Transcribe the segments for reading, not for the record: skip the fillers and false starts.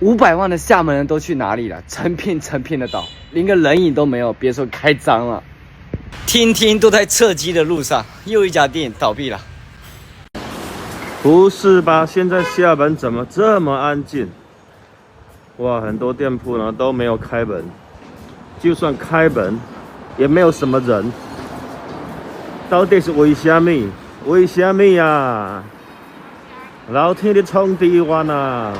500萬的廈門人都去哪裡了？成片的倒，連個人影都沒有，別說開張了。天天都在撤機的路上，又一家店倒閉了。不是吧？現在廈門怎麼這麼安靜？哇，很多店鋪呢都沒有開門，就算開門，也沒有什麼人。到底是為什麼？為什麼呀？老天的衝地灣啊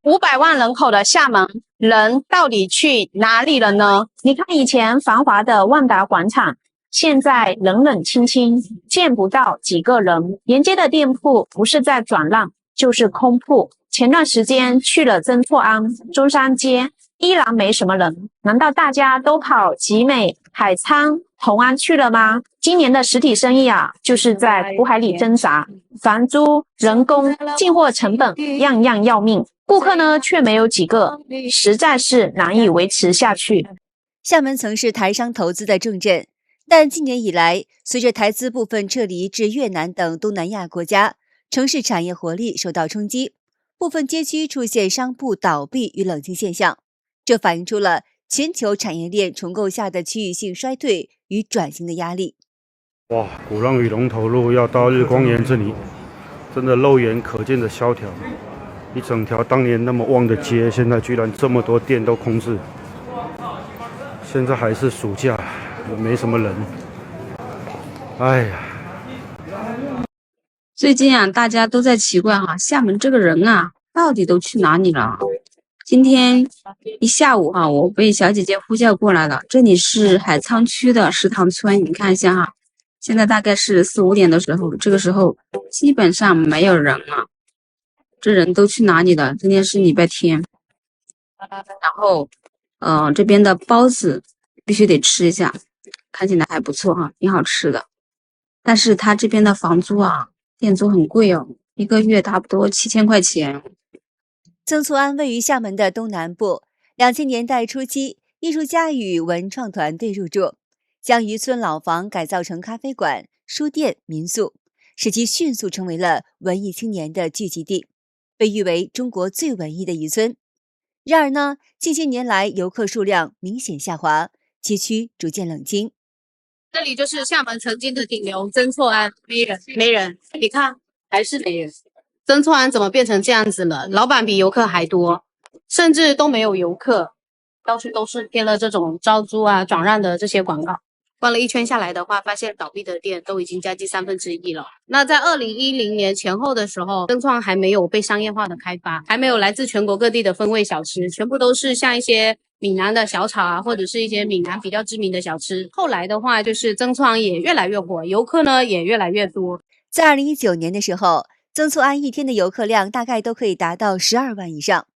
！500萬人口的廈門人到底去哪裡了呢？你看以前繁華的萬達廣場，現在冷冷清清，見不到幾個人。沿街的店鋪不是在轉讓，就是空鋪。前段時間去了曾厝垵、中山街，依然沒什麼人。難道大家都跑集美、海昌、同安去了嗎？今年的實體生意啊，就是在苦海裡掙扎，房租、人工、進貨成本，樣樣要命。顧客呢，卻沒有幾個，實在是難以維持下去。廈門曾是台商投資的重鎮，但近年以來，隨着台資部分撤離至越南等東南亞國家，城市產業活力受到衝擊，部分街區出現商鋪倒閉與冷清現象，這反映出了全球產業鏈重構下的區域性衰退與轉型的壓力。哇，鼓浪嶼龍頭路要到日光岩這裡，真的肉眼可見的蕭條。一整條當年那麼旺的街，現在居然這麼多店都空置。現在還是暑假，也沒什麼人。哎呀，最近啊，大家都在奇怪廈門這個人啊，到底都去哪裡了？今天一下午我被小姐姐呼叫過來了。這裡是海昌區的石塘村，你看一下現在大概是4、5點的時候，這個時候基本上沒有人了。這人都去哪裡了？今天是禮拜天，然後，這邊的包子必須得吃一下，看起來還不錯挺好吃的。但是他這邊的房租店租很貴哦，一個月差不多7000塊錢。曾厝垵位於廈門的東南部，2000年代初期，藝術家與文創團隊入駐，將漁村老房改造成咖啡館、書店、民宿，使其迅速成為了文藝青年的聚集地。被譽為中國最文藝的漁村。然而呢，近些年來遊客數量明顯下滑，街區逐漸冷清。這裡就是廈門曾經的頂流曾厝垵，沒人，你看還是沒人。曾厝垵怎麼變成這樣子了？老闆比遊客還多，甚至都沒有遊客，到處都是貼了這種招租轉讓的這些廣告。逛了一圈下來的話，發現倒閉的店都已經將近1/3了。那在2010年前後的時候，曾厝垵還沒有被商業化的開發，還沒有來自全國各地的風味小吃，全部都是像一些閩南的小炒或者是一些閩南比較知名的小吃。後來的話，就是曾厝垵也越來越火，遊客呢也越來越多。在2019年的時候，曾厝垵一天的游客量大概都可以達到12萬以上。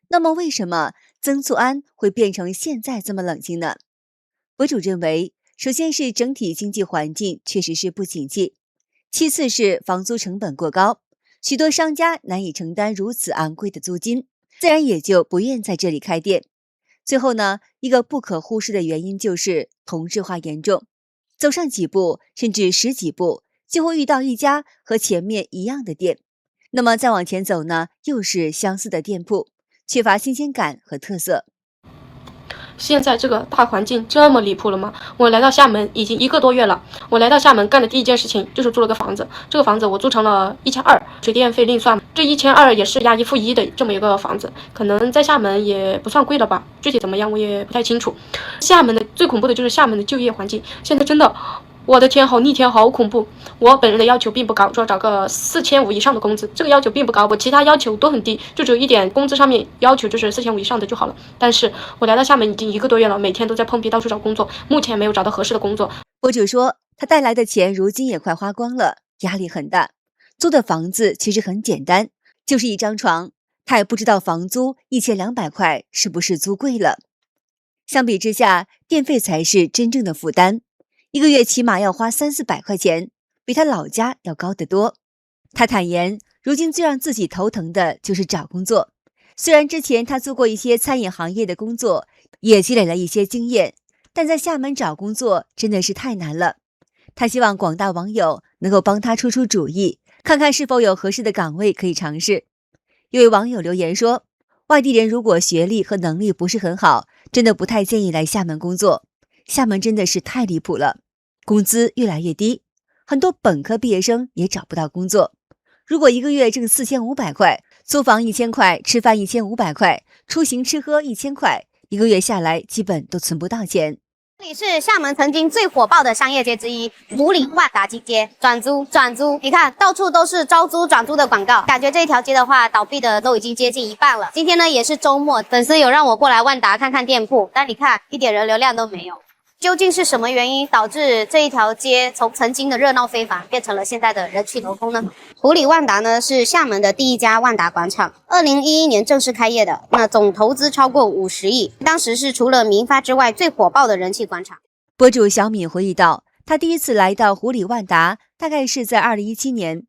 那麼為什麼曾厝垵會變成現在這麼冷清呢？博主認為，首先是整體經濟環境確實是不景氣，其次是房租成本過高，許多商家難以承擔如此昂貴的租金，自然也就不願在這裡開店。最後呢，一個不可忽視的原因就是同質化嚴重，走上幾步甚至10幾步就會遇到一家和前面一樣的店，那麼再往前走呢，又是相似的店鋪，缺乏新鮮感和特色。現在這個大環境這麼離譜了嗎？我來到廈門已經1個多月了。我來到廈門幹的第一件事情就是租了個房子。這個房子我租成了1200，水電費另算。這1200也是押1付1的這麼一個房子，可能在廈門也不算貴了吧？具體怎麼樣我也不太清楚。廈門的最恐怖的就是廈門的就業環境，現在真的，我的天，好逆天，好恐怖！我本人的要求並不高，說找個4500以上的工資，这個要求並不高，我其他要求都很低，就只有一點工資上面要求就是4500以上的就好了。但是我來到廈門已經1個多月了，每天都在碰壁，到處找工作，目前沒有找到合適的工作。博主說，他帶來的錢如今也快花光了，壓力很大。租的房子其實很簡單，就是一張床，他也不知道房租1200塊是不是租貴了。相比之下，電費才是真正的負擔。一個月起碼要花300-400塊錢，比他老家要高得多。他坦言，如今最讓自己頭疼的就是找工作。雖然之前他做過一些餐飲行業的工作，也積累了一些經驗，但在廈門找工作真的是太難了。他希望廣大網友能夠幫他出出主意，看看是否有合適的崗位可以嘗試。有位網友留言說，外地人如果學歷和能力不是很好，真的不太建議來廈門工作。廈門真的是太離譜了，工資越來越低，很多本科畢業生也找不到工作。如果一個月掙4500塊，租房1000塊，吃飯1500塊，出行吃喝1000塊，一個月下來基本都存不到錢。這裡是廈門曾經最火爆的商業街之一——湖里萬達金街，轉租，你看到處都是招租轉租的廣告，感覺這條街的話，倒閉的都已經接近一半了。今天呢也是週末，粉絲有讓我過來萬達看看店鋪，但你看一點人流量都沒有。究竟是什麼原因導致這一條街從曾經的熱鬧非凡變成了現在的人去樓空呢？湖里萬達呢是廈門的第一家萬達廣場，2011年正式開業的，那總投資超過50億，當時是除了民發之外最火爆的人氣廣場。博主小米回憶道，他第一次來到湖里萬達大概是在2017年，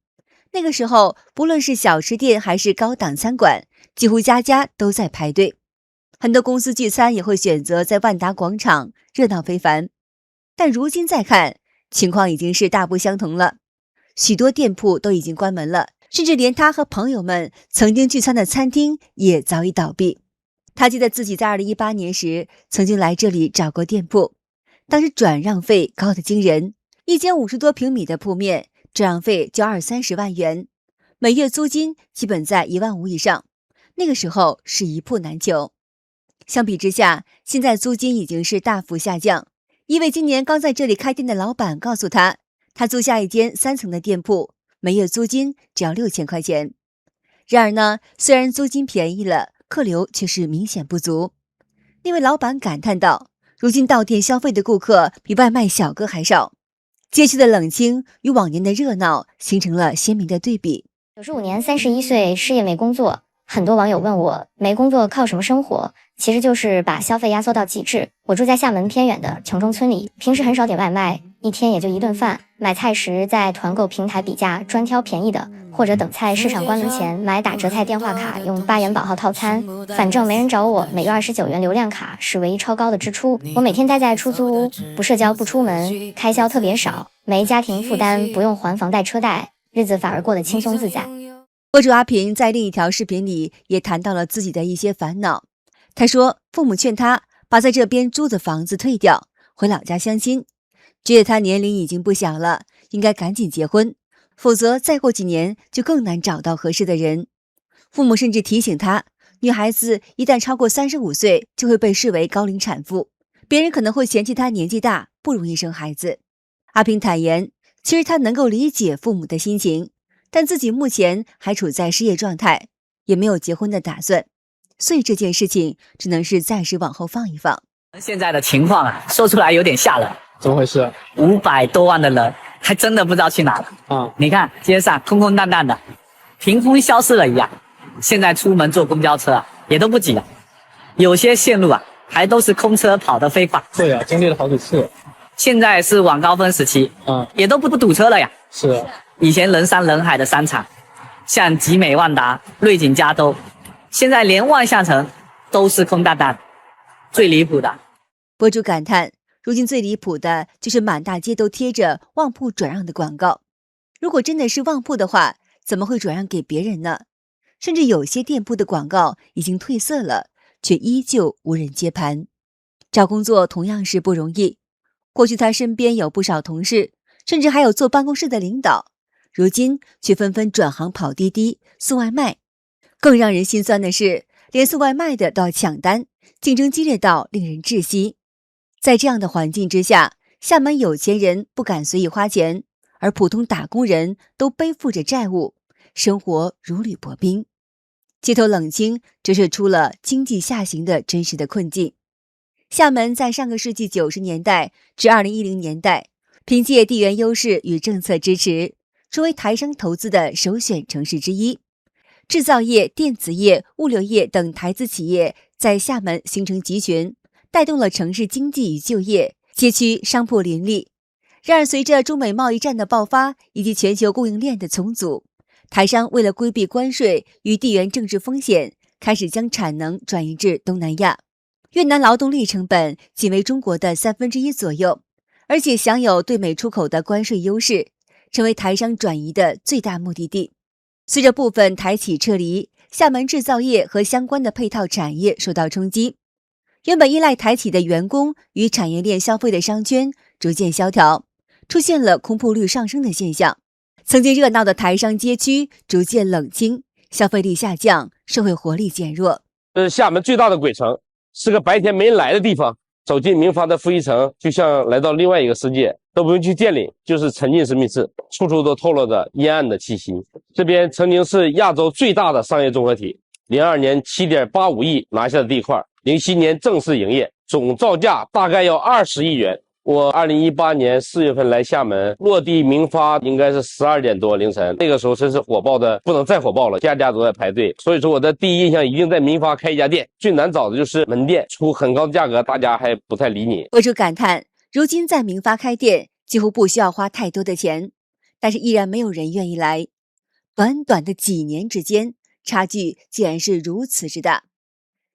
那個時候不論是小吃店還是高檔餐館，幾乎家家都在排隊。很多公司聚餐也會選擇在萬達廣場，熱鬧非凡。但如今再看，情況已經是大不相同了。許多店鋪都已經關門了，甚至連他和朋友們曾經聚餐的餐廳也早已倒閉。他記得自己在2018年時曾經來這裡找過店鋪，當時轉讓費高得驚人，一間50多平米的鋪面，轉讓費就20-30萬元，每月租金基本在1萬5以上，那個時候是一鋪難求。相比之下，現在租金已經是大幅下降。一位今年剛在這裡開店的老闆告訴他，他租下一間3層的店鋪，每月租金只要6000塊錢。然而呢，雖然租金便宜了，客流卻是明顯不足。那位老闆感嘆道，如今到店消費的顧客比外賣小哥還少，街區的冷清與往年的熱鬧形成了鮮明的對比。95年31歲，失業沒工作。很多網友問我，沒工作靠什麼生活？其實就是把消費壓縮到極致。我住在廈門偏遠的瓊中村裡，平時很少點外賣，一天也就一頓飯。買菜時在團購平台比價，專挑便宜的，或者等菜市場關門前買打折菜電話卡，用8元寶號套餐。反正沒人找我，每月29元流量卡是唯一超高的支出。我每天待在出租屋，不社交不出門，開銷特別少，沒家庭負擔，不用還房貸車貸，日子反而過得輕鬆自在。博主阿平在另一條視頻裡也談到了自己的一些煩惱。他說，父母勸他把在這邊租的房子退掉，回老家相親，覺得他年齡已經不小了，應該趕緊結婚，否則再過幾年就更難找到合適的人。父母甚至提醒他，女孩子一旦超過35歲就會被視為高齡產婦，別人可能會嫌棄她年紀大，不容易生孩子。阿平坦言，其實他能夠理解父母的心情，但自己目前還處在失業狀態，也沒有結婚的打算，所以這件事情只能是暫時往後放一放。現在的情況啊，說出來有點嚇人。怎麼回事？500多萬的人，還真的不知道去哪了。你看街上空空蕩蕩的，憑空消失了一樣。現在出門坐公交車啊，也都不擠了，有些線路啊，還都是空車跑得飛快。對啊，經歷了好幾次。現在是晚高峰時期，也都不堵車了呀。是啊。以前人山人海的商場，像集美萬達、瑞景加都，現在連萬象城都是空蕩蕩，最離譜的。博主感嘆，如今最離譜的就是滿大街都貼着旺鋪轉讓的廣告。如果真的是旺鋪的話，怎麼會轉讓給別人呢？甚至有些店鋪的廣告已經褪色了，卻依舊無人接盤。找工作同樣是不容易。過去他身邊有不少同事，甚至還有坐辦公室的領導，如今卻紛紛轉行跑滴滴、送外賣。更讓人心酸的是，連送外賣的都要搶單，競爭激烈到令人窒息。在這樣的環境之下，廈門有錢人不敢隨意花錢，而普通打工人都背負着債務，生活如履薄冰。街頭冷清折射出了經濟下行的真實的困境。廈門在上個世紀90年代至2010年代，憑借地緣優勢與政策支持，成為台商投資的首選城市之一。製造業、電子業、物流業等台資企業在廈門形成集群，帶動了城市經濟與就業，街區商鋪林立。然而，隨着中美貿易戰的爆發以及全球供應鏈的重組，台商為了規避關稅與地緣政治風險，開始將產能轉移至東南亞。越南勞動力成本僅為中國的1/3左右，而且享有對美出口的關稅優勢，成為台商轉移的最大目的地。隨着部分台企撤離，廈門製造業和相關的配套產業受到衝擊。原本依賴台企的員工與產業鏈消費的商圈逐漸蕭條，出現了空鋪率上升的現象。曾經熱鬧的台商街區逐漸冷清，消費力下降，社會活力減弱。這是廈門最大的鬼城，是個白天沒人來的地方。走進明發的負一層，就像來到另外一個世界，都不用去店裡，就是沉浸式密室，處處都透露着陰暗的氣息。這邊曾經是亞洲最大的商業綜合體，02年7.85億拿下的地塊，07年正式營業，總造價大概要20億元。我2018年4月份來廈門，落地明發應該是12點多凌晨，那個時候真是火爆的不能再火爆了，家家都在排隊。所以說我的第一印象一定在明發開一家店，最難找的就是门店，出很高的價格，大家還不太理你。博主感嘆，如今在明發開店幾乎不需要花太多的錢，但是依然沒有人願意來。短短的幾年之間，差距竟然是如此之大。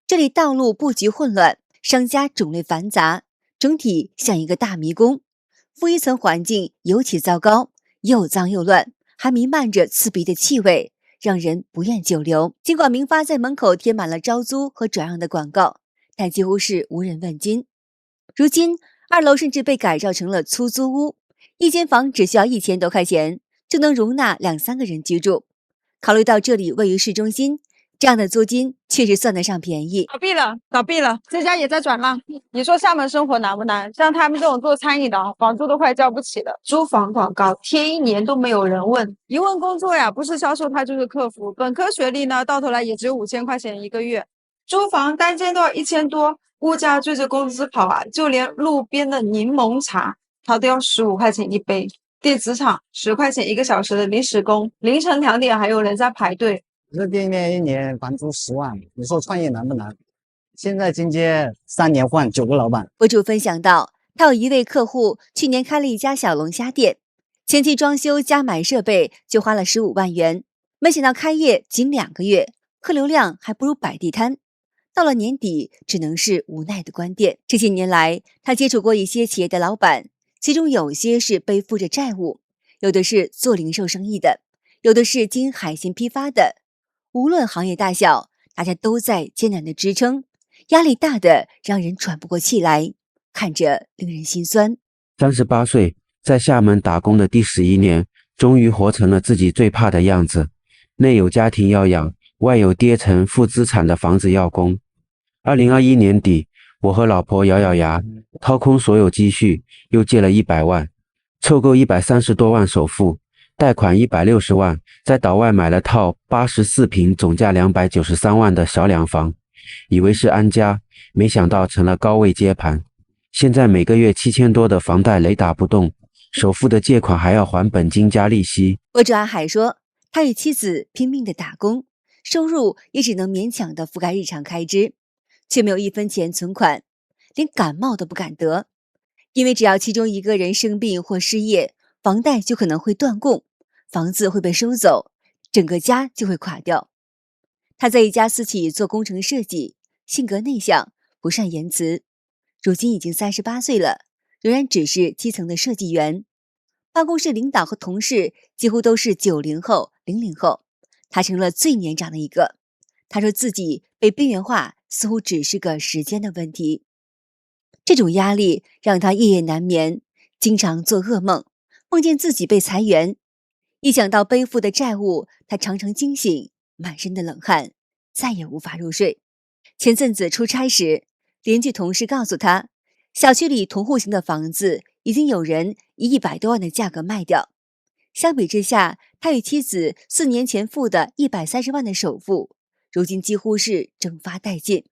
這裡道路布局混亂，商家種類繁雜，整體像一個大迷宮，負一層環境尤其糟糕，又髒又亂，還彌漫着刺鼻的氣味，讓人不願久留。儘管明發在門口貼滿了招租和轉讓的廣告，但幾乎是無人問津。如今2樓甚至被改造成了出租屋，一間房只需要1000多塊錢，就能容納2-3個人居住。考慮到這裡位於市中心，這樣的租金確實算得上便宜。倒閉了，這家也在轉讓。你說廈門生活難不難？像他們這種做餐飲的，房租都快交不起了。租房廣告貼1年都沒有人問，一問工作呀，不是銷售他就是客服。本科學歷呢，到頭來也只有5000塊錢一個月。租房單間都要1000多，物價追着工資跑啊！就連路邊的檸檬茶，它都要15塊錢一杯。電子廠10塊錢1個小時的臨時工，凌晨2點還有人在排隊。這店面1年房租10萬，你說創業難不難？現在京街3年換9個老闆。博主分享到，他有一位客戶去年開了一家小龍蝦店，前期裝修加買設備就花了15萬元，沒想到開業僅2個月，客流量還不如擺地攤。到了年底，只能是無奈的關店。這些年來，他接觸過一些企業的老闆，其中有些是背負着債務，有的是做零售生意的，有的是經海鮮批發的。無論行業大小，大家都在艱難的支撐，壓力大的讓人喘不過氣來，看着令人心酸。38歲，在廈門打工的第11年，終於活成了自己最怕的樣子。內有家庭要養，外有跌成負資產的房子要供。2021年底，我和老婆咬咬牙，掏空所有積蓄，又借了100萬，湊夠130多萬首付。貸款160萬，在島外買了套84平、總價293萬的小兩房，以為是安家，沒想到成了高位接盤。現在每個月7000多的房貸雷打不動，首付的借款還要還本金加利息。博主阿海說，他與妻子拼命的打工，收入也只能勉強的覆蓋日常開支，卻沒有1分錢存款，連感冒都不敢得，因為只要其中一個人生病或失業，房貸就可能會斷供，房子會被收走，整個家就會垮掉。他在一家私企做工程設計，性格內向，不善言辭，如今已經38歲了，仍然只是基層的設計員。辦公室領導和同事幾乎都是90後、00後，他成了最年長的一個。他說自己被邊緣化，似乎只是個時間的問題。這種壓力讓他夜夜難眠，經常做噩夢。夢見自己被裁員，一想到背負的債務，他常常驚醒，滿身的冷汗，再也無法入睡。前陣子出差時，鄰居同事告訴他，小區裡同戶型的房子已經有人以100多萬的價格賣掉。相比之下，他與妻子4年前付的130萬的首付，如今幾乎是蒸發殆盡。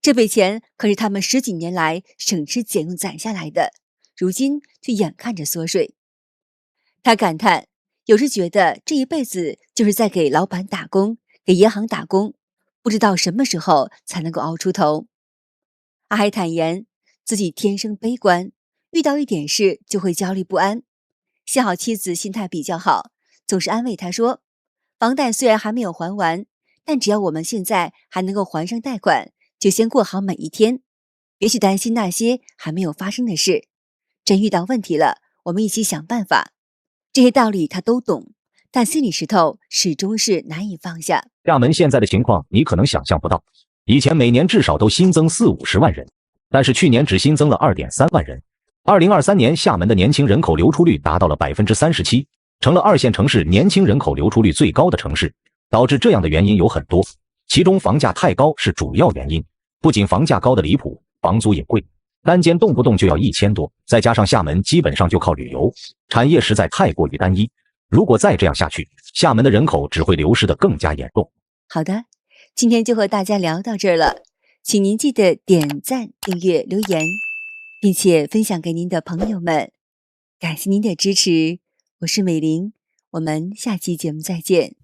這筆錢可是他們10幾年來省吃儉用攢下來的，如今卻眼看着縮水。他感嘆，有時覺得這一輩子就是在給老闆打工，給銀行打工，不知道什麼時候才能夠熬出頭。阿海坦言，自己天生悲觀，遇到一點事就會焦慮不安。幸好妻子心態比較好，總是安慰他說，房貸雖然還沒有還完，但只要我們現在還能夠還上貸款，就先過好每一天，別去擔心那些還沒有發生的事。真遇到問題了，我們一起想辦法。這些道理他都懂，但心理石头始終是难以放下。厦门现在的情况你可能想象不到，以前每年至少都新增40-50万人，但是去年只新增了2.3万人。2023年厦门的年轻人口流出率达到了37%，成了2线城市年轻人口流出率最高的城市。导致这样的原因有很多，其中房價太高是主要原因。不仅房價高的離譜，房租也貴，单間动不动就要1000多，再加上廈門基本上就靠旅游，產業實在太過於單一。如果再這樣下去，廈門的人口只會流失得更加嚴重。好的，今天就和大家聊到這兒了，請您記得點讚、訂閱、留言，並且分享給您的朋友們。感謝您的支持，我是美玲，我們下期節目再見。